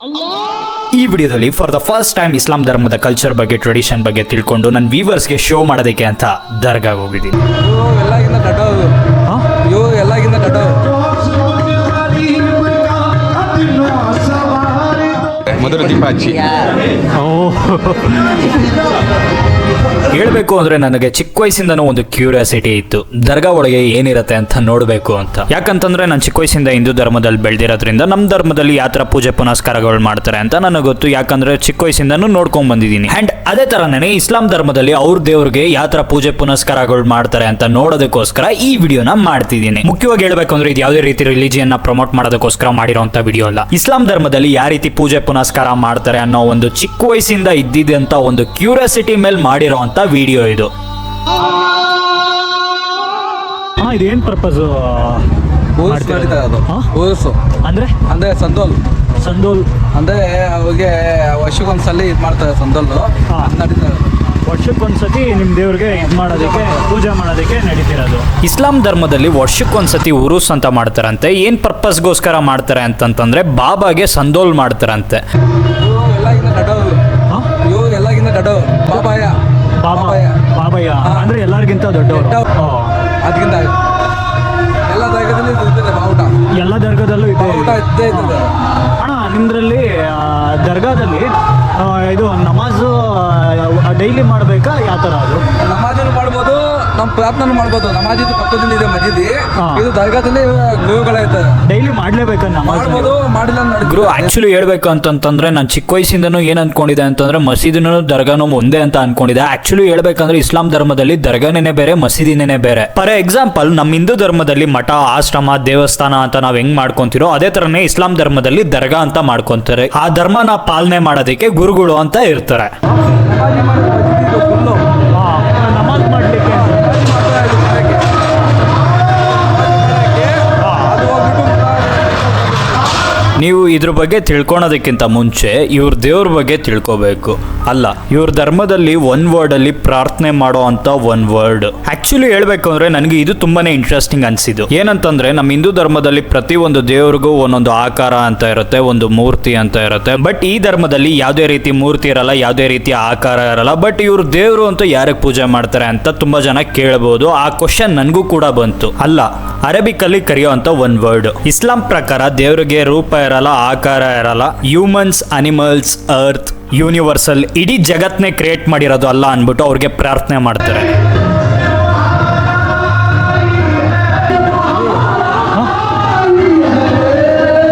ಈ ವಿಡಿಯೋದಲ್ಲಿ for the first time ಇಸ್ಲಾಂ ಧರ್ಮದ ಕಲ್ಚರ್ ಬಗ್ಗೆ ಟ್ರೆಡಿಷನ್ ಬಗ್ಗೆ ತಿಳ್ಕೊಂಡು ನನ್ನ ವ್ಯೂವರ್ಸ್ಗೆ ಶೋ ಮಾಡೋದಕ್ಕೆ ಅಂತ ದರ್ಗಾಗೆ ಹೋಗಿದ್ದೀನಿ. ಮಧುರ ದೀಪ ಹಚ್ಚಿ ಹೇಳ್ಬೇಕು ಅಂದ್ರೆ ನನಗೆ ಚಿಕ್ಕ ವಯಸ್ಸಿಂದನೂ ಒಂದು ಕ್ಯೂರಿಯಾಸಿಟಿ ಇತ್ತು, ದರ್ಗಾ ಒಳಗೆ ಏನಿರತ್ತೆ ಅಂತ ನೋಡ್ಬೇಕು ಅಂತ. ಯಾಕಂತಂದ್ರೆ ನಾನು ಚಿಕ್ಕ ವಯಸ್ಸಿಂದ ಹಿಂದೂ ಧರ್ಮದಲ್ಲಿ ಬೆಳೆದಿರೋದ್ರಿಂದ ನಮ್ಮ ಧರ್ಮದಲ್ಲಿ ಯಾವ ತರ ಪೂಜೆ ಪುನಸ್ಕಾರಗಳು ಮಾಡ್ತಾರೆ ಅಂತ ನನಗೆ ಗೊತ್ತು. ಯಾಕಂದ್ರೆ ಚಿಕ್ಕ ವಯಸ್ಸಿಂದನೂ ನೋಡ್ಕೊಂಡ್ ಬಂದಿದ್ದೀನಿ. ಅಂಡ್ ಅದೇ ತರನೇ ಇಸ್ಲಾಂ ಧರ್ಮದಲ್ಲಿ ಅವ್ರ ದೇವ್ರಿಗೆ ಯಾವ ತರ ಪೂಜೆ ಪುನಸ್ಕಾರಗಳು ಮಾಡ್ತಾರೆ ಅಂತ ನೋಡೋದಕ್ಕೋಸ್ಕರ ಈ ವಿಡಿಯೋನ ಮಾಡ್ತಿದ್ದೀನಿ. ಮುಖ್ಯವಾಗಿ ಹೇಳ್ಬೇಕು ಅಂದ್ರೆ ಇದು ಯಾವುದೇ ರೀತಿ ರಿಲಿಜಿಯನ್ ನ ಪ್ರಮೋಟ್ ಮಾಡೋದಕ್ಕೋಸ್ಕರ ಮಾಡಿರೋಂತ ವಿಡಿಯೋ ಅಲ್ಲ. ಇಸ್ಲಾಂ ಧರ್ಮದಲ್ಲಿ ಯಾವ ರೀತಿ ಪೂಜೆ ಪುನಸ್ಕಾರ ಮಾಡ್ತಾರೆ ಅನ್ನೋ ಒಂದು ಚಿಕ್ಕ ವಯಸ್ಸಿಂದ ಇದ್ದಿದ್ದಂತ ಒಂದು ಕ್ಯೂರಿಯಾಸಿಟಿ ಮೇಲೆ ಮಾಡಿರೋಂತ ವಿಡಿಯೋ ಇದು. ಇದೇನ್ ಪರ್ಪಸ್ ಅಂದ್ರೆ ಅಂದ್ರೆ ಸಂದೋಲ್ ಅಂದ್ರೆ ಅವಾಗೆ ವರ್ಷಕ್ಕೊಂದ್ಸಲಿ ಇದು ಮಾಡ್ತಾರೆ. ಸಂದೋಲ್ ನಡೀತಾರೆ, ವರ್ಷಕ್ಕೊಂದ್ಸತಿ ನಿಮ್ ದೇವ್ರಿಗೆ ಇದು ಮಾಡೋದಕ್ಕೆ ಪೂಜೆ ಮಾಡೋದಕ್ಕೆ ನಡೀತಿರೋದು. ಇಸ್ಲಾಂ ಧರ್ಮದಲ್ಲಿ ವರ್ಷಕ್ಕೊಂದ್ಸತಿ ಉರುಸ್ ಅಂತ ಮಾಡ್ತಾರಂತೆ. ಏನ್ ಪರ್ಪಸ್ಗೋಸ್ಕರ ಮಾಡ್ತಾರೆ ಅಂತಂತಂದ್ರೆ ಬಾಬಾಗೆ ಸಂದೋಲ್ ಮಾಡ್ತಾರಂತೆ. ಎಲ್ಲಗಿಂತ ದೊಡ್ಡವರು ಬಾಬಯ್ಯ ಅಂದ್ರೆ ಎಲ್ಲರಿಗಿಂತ ದೊಡ್ಡವರು. ಅದಕ್ಕಿಂತ ಎಲ್ಲ ಜಾಗದಲ್ಲಿ ಇರ್ತದೆ ಬಾವುಟ, ಎಲ್ಲ ದರ್ಗಾದಲ್ಲೂ ಇದೆ ಊಟ ಇದ್ದೇ ಇರ್ತದೆ. ಅಣ್ಣ ನಿಮ್ದ್ರಲ್ಲಿ ದರ್ಗಾದಲ್ಲಿ ಇದು ನಮಾಜ್ ಡೈಲಿ ಮಾಡ್ಬೇಕಾ ಯಾವ ತರ? ಅದು ನಮಾಜನ್ನು ಮಾಡ್ಬೋದು, ನಮ್ಮ ಪ್ರಾರ್ಥನೆ ಮಾಡ್ಬೋದು. ನಮಾಜಿದು ಪಕ್ಕದಲ್ಲಿ ಇದೆ ಮಜೀದಿ, ಇದು ದರ್ಗಾದಲ್ಲಿ ಗುರುಗಳೈತೆ. ಡೈಲಿ ಮಾಡ್ಲೇಬೇಕಾ ನಮಾಜ್? ಮಾಡ್ಬೋದು, ಮಾಡಿಲ್ಲ ಗುರು ಆಕ್ಚುಲಿ ಹೇಳ್ಬೇಕು ಅಂತಂದ್ರೆ ನಾನು ಚಿಕ್ಕ ವಯಸ್ಸಿಂದನೂ ಏನ್ ಅನ್ಕೊಂಡಿದ್ದೆ ಅಂತಂದ್ರೆ ಮಸೀದಿನೂ ದರ್ಗಾನು ಒಂದೇ ಅಂತ ಅನ್ಕೊಂಡಿದ್ದೆ. ಆಕ್ಚುಲಿ ಹೇಳ್ಬೇಕಂದ್ರೆ ಇಸ್ಲಾಂ ಧರ್ಮದಲ್ಲಿ ದರ್ಗಾನೇ ಬೇರೆ, ಮಸೀದಿನೇ ಬೇರೆ. ಫಾರ್ ಎಕ್ಸಾಂಪಲ್ ನಮ್ಮ ಹಿಂದೂ ಧರ್ಮದಲ್ಲಿ ಮಠ, ಆಶ್ರಮ, ದೇವಸ್ಥಾನ ಅಂತ ನಾವ್ ಹೆಂಗ್ ಮಾಡ್ಕೊಂತಿರೋ ಅದೇ ತರನೇ ಇಸ್ಲಾಂ ಧರ್ಮದಲ್ಲಿ ದರ್ಗಾ ಅಂತ ಮಾಡ್ಕೊಂತಾರೆ. ಆ ಧರ್ಮನ ಪಾಲನೆ ಮಾಡೋದಕ್ಕೆ ಗುರುಗಳು ಅಂತ ಇರ್ತಾರೆ. ನಮಾಜ್ ಮಾಡ್ಲಿಕ್ಕೆ ನೀವು ಇದ್ರ ಬಗ್ಗೆ ತಿಳ್ಕೊಳೋದಕ್ಕಿಂತ ಮುಂಚೆ ಇವ್ರ ದೇವ್ರ ಬಗ್ಗೆ ತಿಳ್ಕೊಬೇಕು. ಅಲ್ಲ, ಇವ್ರ ಧರ್ಮದಲ್ಲಿ ಒನ್ ವರ್ಡ್ ಅಲ್ಲಿ ಪ್ರಾರ್ಥನೆ ಮಾಡೋ ಅಂತ ಒನ್ ವರ್ಡ್. ಆಕ್ಚುಲಿ ಹೇಳ್ಬೇಕು ಅಂದ್ರೆ ನನಗೆ ಇದು ತುಂಬಾನೇ ಇಂಟ್ರೆಸ್ಟಿಂಗ್ ಅನ್ಸಿದ್ದು. ಏನಂತಂದ್ರೆ ನಮ್ಮ ಹಿಂದೂ ಧರ್ಮದಲ್ಲಿ ಪ್ರತಿ ಒಂದು ದೇವ್ರಿಗೂ ಒಂದೊಂದು ಆಕಾರ ಅಂತ ಇರುತ್ತೆ, ಒಂದು ಮೂರ್ತಿ ಅಂತ ಇರುತ್ತೆ. ಬಟ್ ಈ ಧರ್ಮದಲ್ಲಿ ಯಾವುದೇ ರೀತಿ ಮೂರ್ತಿ ಇರಲ್ಲ, ಯಾವುದೇ ರೀತಿಯ ಆಕಾರ ಇರಲ್ಲ. ಬಟ್ ಇವ್ರ ದೇವ್ರು ಅಂತ ಯಾರಿಗೆ ಪೂಜೆ ಮಾಡ್ತಾರೆ ಅಂತ ತುಂಬಾ ಜನ ಕೇಳಬಹುದು. ಆ ಕ್ವಶನ್ ನನಗೂ ಕೂಡ ಬಂತು. ಅಲ್ಲ, ಅರೇಬಿಕ್ ಅಲ್ಲಿ ಕರೆಯೋ ಅಂತ ಒನ್ ವರ್ಡ್. ಇಸ್ಲಾಂ ಪ್ರಕಾರ ದೇವ್ರಿಗೆ ರೂಪ ಇರಲ್ಲ, ಆಕಾರ ಇರಲ್ಲ. ಹ್ಯೂಮನ್ಸ್, ಅನಿಮಲ್ಸ್, ಅರ್ತ್, ಯೂನಿವರ್ಸಲ್ ಇಡೀ ಜಗತ್ನೇ ಕ್ರಿಯೇಟ್ ಮಾಡಿರೋದು ಅಲ್ಲ ಅನ್ಬಿಟ್ಟು ಅವ್ರಿಗೆ ಪ್ರಾರ್ಥನೆ ಮಾಡ್ತಾರೆ.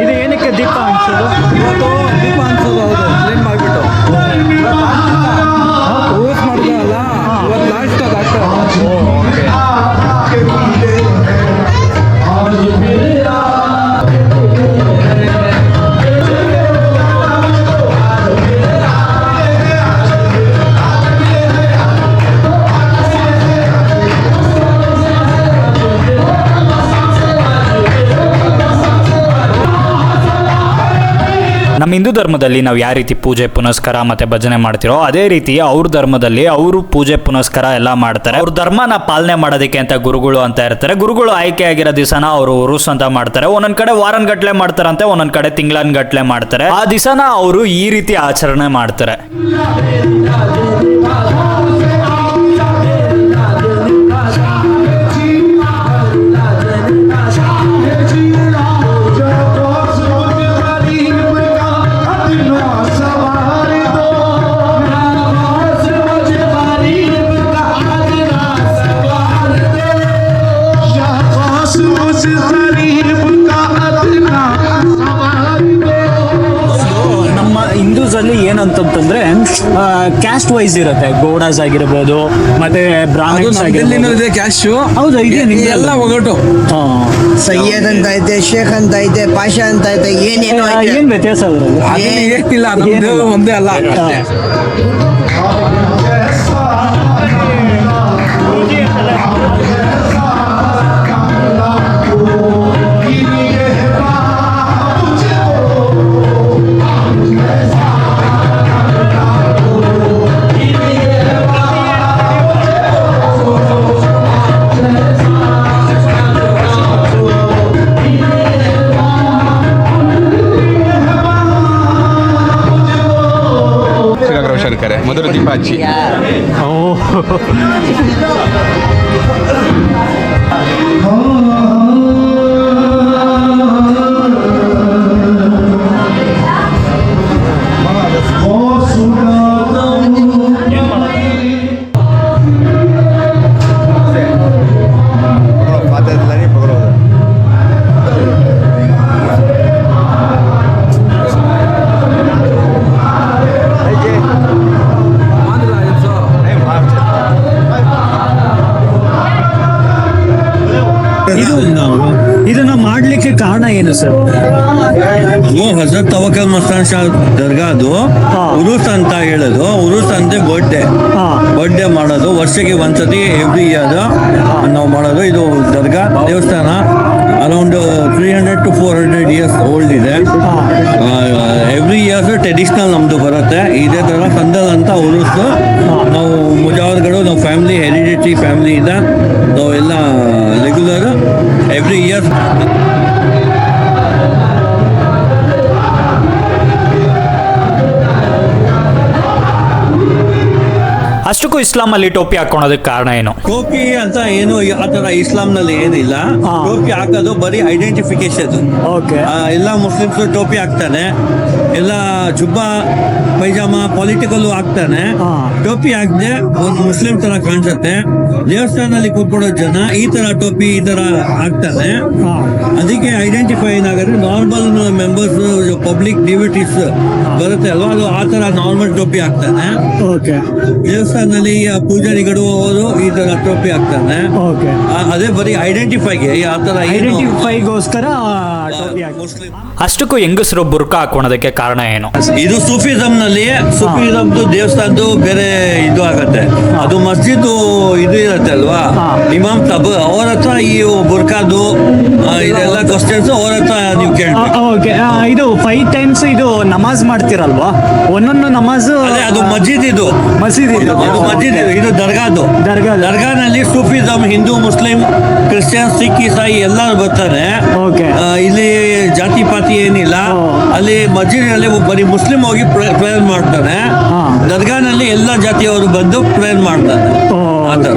ಇದು ಏನಕ್ಕೆ ದೀಪ ಅನ್ಸೋದು? ದೀಪ ಅನ್ಸೋದು. ಹೌದು, ಕ್ಲೀನ್ ಮಾಡಿಬಿಟ್ಟು ಯೂಸ್ ಮಾಡಿದಲ್ಲ, ಇವತ್ತು ಲಾಸ್ಟ್ ಅದು ನಮ್ಮ ಹಿಂದೂ ಧರ್ಮದಲ್ಲಿ ನಾವು ಯಾವ ರೀತಿ ಪೂಜೆ ಪುನಸ್ಕಾರ ಮತ್ತೆ ಭಜನೆ ಮಾಡ್ತಿರೋ ಅದೇ ರೀತಿ ಅವ್ರ ಧರ್ಮದಲ್ಲಿ ಅವರು ಪೂಜೆ ಪುನಸ್ಕಾರ ಎಲ್ಲ ಮಾಡ್ತಾರೆ. ಅವ್ರ ಧರ್ಮನ ಪಾಲನೆ ಮಾಡೋದಕ್ಕೆ ಅಂತ ಗುರುಗಳು ಅಂತ ಇರ್ತಾರೆ. ಗುರುಗಳು ಆಯ್ಕೆ ಆಗಿರೋ ದಿವಸನ ಅವರು ಉರುಸ್ ಅಂತ ಮಾಡ್ತಾರೆ. ಒಂದೊಂದ್ ಕಡೆ ವಾರನ್ಗಟ್ಲೆ ಮಾಡ್ತಾರಂತೆ, ಒಂದೊಂದ್ ಕಡೆ ತಿಂಗಳನ್ಗಟ್ಲೆ ಮಾಡ್ತಾರೆ. ಆ ದಿವಸನ ಅವರು ಈ ರೀತಿ ಆಚರಣೆ ಮಾಡ್ತಾರೆ. ನಮ್ಮ ಹಿಂದೂಸ್ ಅಲ್ಲಿ ಏನಂತಂದ್ರೆ ಕ್ಯಾಸ್ಟ್ ವೈಸ್ ಇರುತ್ತೆ. ಗೌಡಾಸ್ ಆಗಿರ್ಬೋದು, ಮತ್ತೆ ಬ್ರಾಹ್ಮಣ್ಸ್ ಆಗಿರ್ಬೋದು. ಕ್ಯಾಶು ಹೌದಾ? ಇದೆ ಎಲ್ಲ ಒಗಟು. ಸೈಯದ್ ಅಂತ ಐತೆ, ಶೇಖ್ ಅಂತ ಐತೆ, ಪಾಷಾ ಅಂತ ಐತೆ, ಏನೇನೋ ಐತೆ. ಏನ್ ವ್ಯತ್ಯಾಸ ಅದರಲ್ಲಿ? ಏನಿಲ್ಲ, ನಮ್ದು ಒಂದೇ ಅಲ್ಲ. ಇದ್ದಾರೆ ಮೊದಲು ದೀಪ ಹಚ್ಚಿ. ಇದನ್ನ ಮಾಡ್ಲಿಕ್ಕೆ ಕಾರಣ ಏನು ಸರ್? वो हजरत तवक्कल मस्तान शाह दर्गा ಅದು ಉರುಸ್ ಅಂತ ಹೇಳೋದು. ಉರುಸ್ ಅಂದ್ರೆ ಬರ್ಡೇ ಮಾಡೋದು, ವರ್ಷಕ್ಕೆ ಒಂದ್ಸತಿ ಎವ್ರಿ ಇಯರ್ ನಾವು ಮಾಡೋದು. ಇದು ದರ್ಗಾ ದೇವಸ್ಥಾನ ಅರೌಂಡ್ 300 to 400 years ಓಲ್ಡ್ ಇದೆ. ಎವ್ರಿ ಇಯರ್ಸ್ ಟ್ರೆಡಿಷನಲ್ ನಮ್ದು ಬರುತ್ತೆ. ಇದೇ ತರ ಸಂದಲ್ ಅಂತ ಉರುಸ್ ನಾವು ಮುಜಾವರ್ಗಳು ನಾವು ಫ್ಯಾಮಿಲಿ ಹೆರಿಡಿಟಿ ಫ್ಯಾಮಿಲಿ ಇದೆ. ನಾವು ಎಲ್ಲ ರೆಗ್ಯುಲರ್ ಎವ್ರಿ ಇಯರ್. ಅಷ್ಟಕ್ಕೂ ಇಸ್ಲಾಂ ಅಲ್ಲಿ ಟೋಪಿ ಹಾಕೊಳೋದಕ್ಕೆ ಕಾರಣ ಏನು? ಟೋಪಿ ಅಂತ ಏನು ಆ ತರ ಇಸ್ಲಾಂ ನಲ್ಲಿ ಏನಿಲ್ಲ. ಟೋಪಿ ಹಾಕೋದು ಬರೀ ಐಡೆಂಟಿಫಿಕೇಶನ್. ಎಲ್ಲ ಮುಸ್ಲಿಮ್ಸ್ ಟೋಪಿ ಹಾಕ್ತಾನೆ, ಎಲ್ಲ ಜುಬ್ಬಾ ಪೈಜಾಮ ಪೊಲಿಟಿಕಲ್ ಹಾಕ್ತಾನೆ. ಟೋಪಿ ಹಾಕ್ದೆ ಒಂದು ಮುಸ್ಲಿಂ ತರ ಕಾಣಿಸುತ್ತೆ. ದೇವಸ್ಥಾನದಲ್ಲಿ ಕೂತ್ಕೊಳ್ಳೋ ಜನ ಈ ತರ ಟೋಪಿ ಈ ತರ ಹಾಕ್ತಾನೆ. ಅದಕ್ಕೆ ಐಡೆಂಟಿಫೈ ಏನಾಗುತ್ತೆ. ನಾರ್ಮಲ್ ಮೆಂಬರ್ಸ್ ಪಬ್ಲಿಕ್ ಡಿವಿಟೀಸ್ ಬರುತ್ತೆ ಅಲ್ವಾ, ಅದು ಆ ತರ ನಾರ್ಮಲ್ ಟೋಪಿ ಹಾಕ್ತಾನೆ. ದೇವಸ್ಥಾನದಲ್ಲಿ ಪೂಜಾರಿಗಳು ಅವರು ಈ ತರ ಟೋಪಿ ಹಾಕ್ತಾನೆ. ಅದೇ ಬರೀ ಐಡೆಂಟಿಫೈಗೆ ಆ ತರ ಐಡೆಂಟಿಫೈಗೋಸ್ಕರ ಮುಸ್ಲಿಂ. ಅಷ್ಟಕ್ಕೂ ಹೆಂಗಸರು ಬುರ್ಕಾ ಹಾಕೋಣೋದಕ್ಕೆ ಕಾರಣ ಏನು? ಇದು ಸೂಫಿಸಂ ನಲ್ಲಿ ಸೂಫಿಸಮ್ದು ದೇವಸ್ಥಾನದ್ದು ಬೇರೆ ಇದು ಆಗತ್ತೆ. ಅದು ಮಸ್ಜಿದ್ ಇದು ಇರತ್ತೆ ಅಲ್ವಾ, ಇಮಾಮ್ ಸಾಬ್ ಅವ್ರ ಹತ್ರ ಈ ಬುರ್ಕಾದು ಇದೆಲ್ಲ ಕ್ವಶನ್ಸ್ ಅವ್ರ ಹತ್ರ ನೀವು ಕೇಳ್ಬೇಕು. ಇದು 5 times ಇದು ನಮಾಜ್ ಮಾಡ್ತಿರಲ್ವಾ? ಒಂದೊಂದು ನಮಾಜ್ ಅದು ಮಸ್ಜಿದ್ ಇದು ಮಸೀದಿ ಅದು ಮಸ್ಜಿದ್ ಇದು ದರ್ಗಾದು. ದರ್ಗಾನಲ್ಲಿ Sufism Hindu Muslim Christian Sikh ಇಸಾಯಿ ಎಲ್ಲರೂ ಬರ್ತಾರೆ. ಇಲ್ಲಿ ಜಾತಿ ಪಾತಿ ಏನಿಲ್ಲ. ಅಲ್ಲಿ ಮಸ್ಜಿದ್ನಲ್ಲಿ ಬರೀ ಮುಸ್ಲಿಂ ಹೋಗಿ ಪ್ರೇಯರ್ ಮಾಡ್ತಾನೆ. ದರ್ಗಾನಲ್ಲಿ ಎಲ್ಲ ಜಾತಿಯವರು ಬಂದು ಪ್ರೇಯರ್ ಮಾಡ್ತಾರೆ. ಆ ಥರ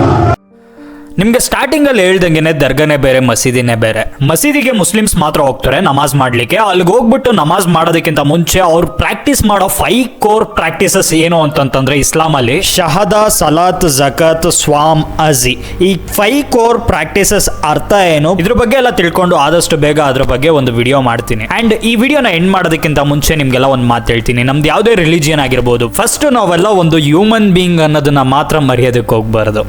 ನಿಮ್ಗೆ ಸ್ಟಾರ್ಟಿಂಗ್ ಅಲ್ಲಿ ಹೇಳ್ದಂಗೆನೆ ದರ್ಗಾನೇ ಬೇರೆ ಮಸೀದಿನೇ ಬೇರೆ. ಮಸೀದಿಗೆ ಮುಸ್ಲಿಮ್ಸ್ ಮಾತ್ರ ಹೋಗ್ತಾರೆ ನಮಾಜ್ ಮಾಡ್ಲಿಕ್ಕೆ. ಅಲ್ಲಿಗೆ ಹೋಗ್ಬಿಟ್ಟು ನಮಾಜ್ ಮಾಡೋದಕ್ಕಿಂತ ಮುಂಚೆ ಅವ್ರು ಪ್ರಾಕ್ಟೀಸ್ ಮಾಡೋ 5 ಕೋರ್ ಪ್ರಾಕ್ಟೀಸಸ್ ಏನು ಅಂತಂತಂದ್ರೆ ಇಸ್ಲಾಂ ಅಲ್ಲಿ ಶಹದಾ, ಸಲಾತ್, ಜಕತ್, ಸ್ವಾಮ್, ಅಜಿ, ಈ 5 ಕೋರ್ ಪ್ರಾಕ್ಟೀಸಸ್ ಅರ್ಥ ಏನು, ಇದ್ರ ಬಗ್ಗೆ ಎಲ್ಲ ತಿಳ್ಕೊಂಡು ಆದಷ್ಟು ಬೇಗ ಅದ್ರ ಬಗ್ಗೆ ಒಂದು ವಿಡಿಯೋ ಮಾಡ್ತೀನಿ. ಅಂಡ್ ಈ ವಿಡಿಯೋನ ಎಂಡ್ ಮಾಡೋದಕ್ಕಿಂತ ಮುಂಚೆ ನಿಮ್ಗೆಲ್ಲ ಒಂದು ಮಾತು ಹೇಳ್ತೀನಿ. ನಮ್ದು ಯಾವುದೇ ರಿಲಿಜಿಯನ್ ಆಗಿರ್ಬೋದು, ಫಸ್ಟ್ ನಾವೆಲ್ಲ ಒಂದು ಹ್ಯೂಮನ್ ಬೀಯಿಂಗ್ ಅನ್ನೋದನ್ನ ಮಾತ್ರ ಮರೆಯೋದಕ್ಕೆ ಹೋಗ್ಬಾರ್ದು.